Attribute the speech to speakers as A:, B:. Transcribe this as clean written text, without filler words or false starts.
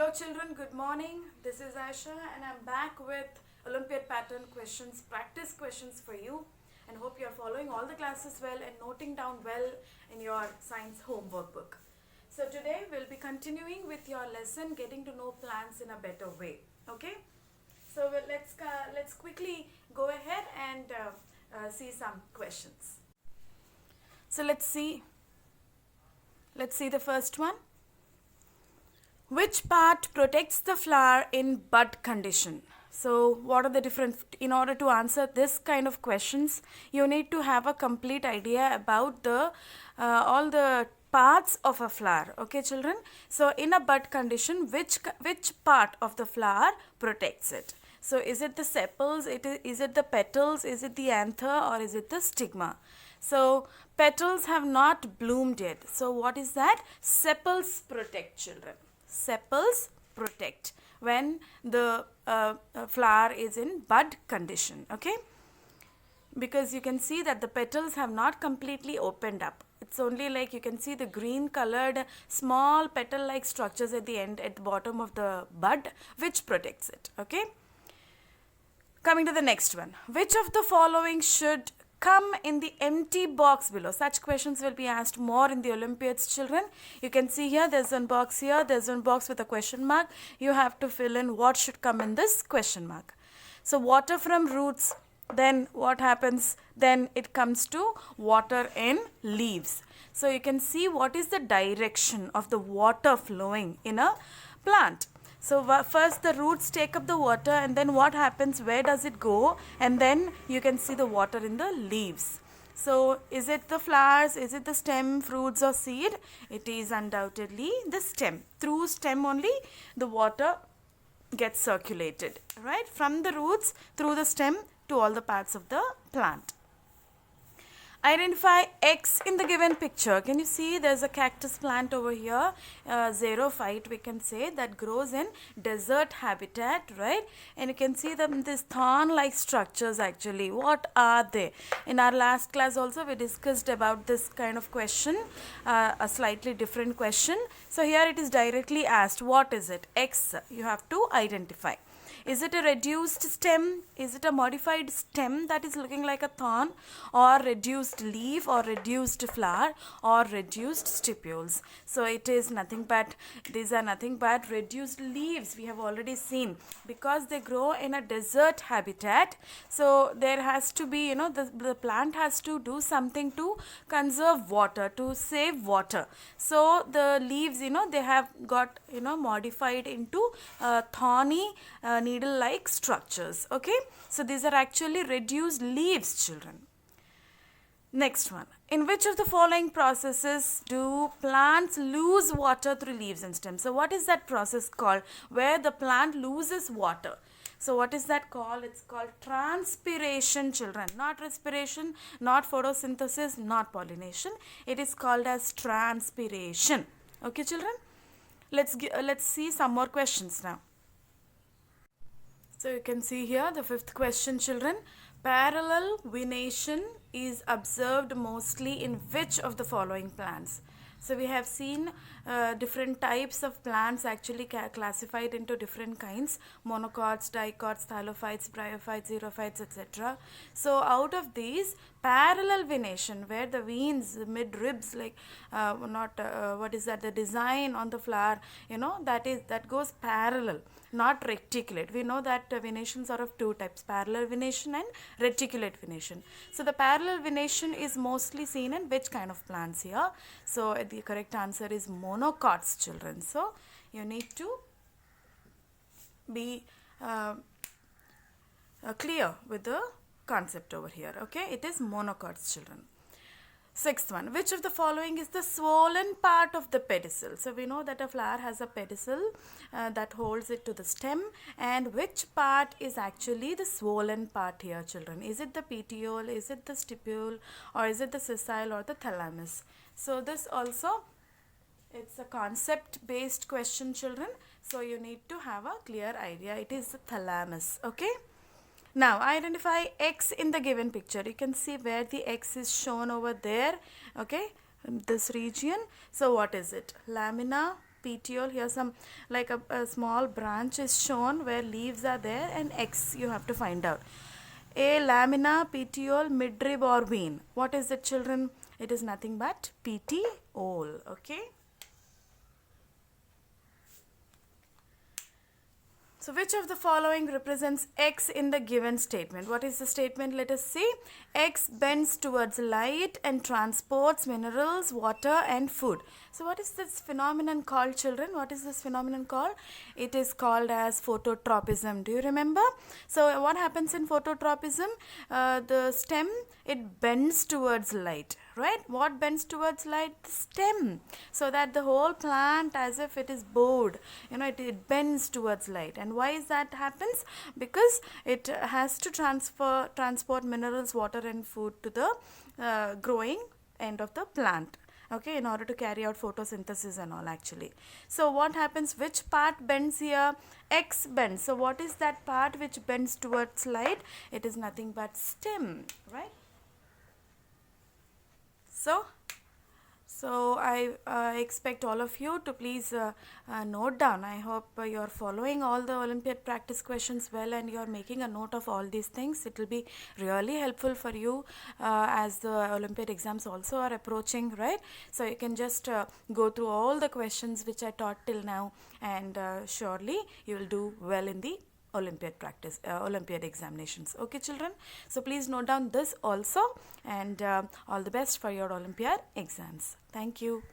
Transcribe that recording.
A: Hello children, good morning. This is Aisha and I'm back with Olympiad pattern questions, practice questions for you, and hope you're following all the classes well and noting down well in your science homework book. So today we'll be continuing with your lesson getting to know plants in a better way. Okay? So let's quickly go ahead and see some questions. So let's see the first one. Which part protects the flower in bud condition? So what are the different, in order to answer this kind of questions, you need to have a complete idea about the all the parts of a flower. Okay children? So in a bud condition, which part of the flower protects it? So is it the sepals, is it the petals, is it the anther, or is it the stigma? So petals have not bloomed yet. So what is that? Sepals protect children. Sepals protect when the flower is in bud condition, okay? Because you can see that the petals have not completely opened up. It's only like you can see the green colored small petal like structures at the end, at the bottom of the bud, which protects it, okay? Coming to the next one. Which of the following should come in the empty box below? Such questions will be asked more in the Olympiads, children. You can see here, there's one box here, there's one box with a question mark. You have to fill in what should come in this question mark. So water from roots, then what happens? Then it comes to water in leaves. So you can see what is the direction of the water flowing in a plant. So first the roots take up the water, and then what happens, where does it go, and then you can see the water in the leaves. So is it the flowers, is it the stem, fruits or seed? It is undoubtedly the stem. Through stem only the water gets circulated, right? From the roots through the stem to all the parts of the plant. Identify X in the given picture. Can you see there's a cactus plant over here, xerophyte we can say, that grows in desert habitat, right? And you can see them, these thorn-like structures actually. What are they? In our last class also we discussed about this kind of question, a slightly different question. So here it is directly asked, what is it? X, you have to identify. Is it a reduced stem? Is it a modified stem that is looking like a thorn, or reduced leaf, or reduced flower, or reduced stipules? So it is nothing but, these are nothing but reduced leaves. We have already seen, because they grow in a desert habitat. So there has to be, the plant has to do something to conserve water, to save water. So the leaves, they have got, modified into thorny needle-like structures, okay? So these are actually reduced leaves, children. Next one. In which of the following processes do plants lose water through leaves and stems? So what is that process called where the plant loses water? So what is that called? It's called transpiration, children. Not respiration, not photosynthesis, not pollination. It is called as transpiration. Okay, children? Let's see some more questions now. So you can see here the fifth question, children. Parallel venation is observed mostly in which of the following plants? So we have seen different types of plants actually classified into different kinds: monocots, dicots, thallophytes, bryophytes, xerophytes, etc. So out of these, parallel venation, where the veins, the mid ribs, like what is that, the design on the flower, that goes parallel, not reticulate. We know that venations are of two types: parallel venation and reticulate venation. So the parallel venation is mostly seen in which kind of plants here? So the correct answer is monocots, children. So you need to be clear with the concept over here, okay? It is monocots, children. Sixth one. Which of the following is the swollen part of the pedicel? So we know that a flower has a pedicel that holds it to the stem, and which part is actually the swollen part here, children? Is it the petiole, is it the stipule, or is it the sessile or the thalamus? So this also, it's a concept based question, children. So you need to have a clear idea. It is the thalamus, okay? Now identify X in the given picture. You can see where the X is shown over there, okay, in this region. So what is it? Lamina, petiole. Here some like a small branch is shown where leaves are there, and X you have to find out. A lamina, petiole, midrib or vein. What is it, children? It is nothing but petiole. Okay. So which of the following represents X in the given statement? What is the statement? Let us see. X bends towards light and transports minerals, water and food. So what is this phenomenon called, children? What is this phenomenon called? It is called as phototropism. Do you remember? So what happens in phototropism? The stem, it bends towards light. Right? What bends towards light? The stem. So that the whole plant, as if it is bowed, it bends towards light. And why is that happens? Because it has to transport minerals, water and food to the growing end of the plant. Okay, in order to carry out photosynthesis and all actually. So what happens? Which part bends here? X bends. So what is that part which bends towards light? It is nothing but stem, right? So I expect all of you to please note down. I hope you are following all the Olympiad practice questions well, and you are making a note of all these things. It will be really helpful for you as the Olympiad exams also are approaching, right? So you can just go through all the questions which I taught till now, and surely you will do well in the Olympiad examinations. Okay, children. So please note down this also, and all the best for your Olympiad exams. Thank you.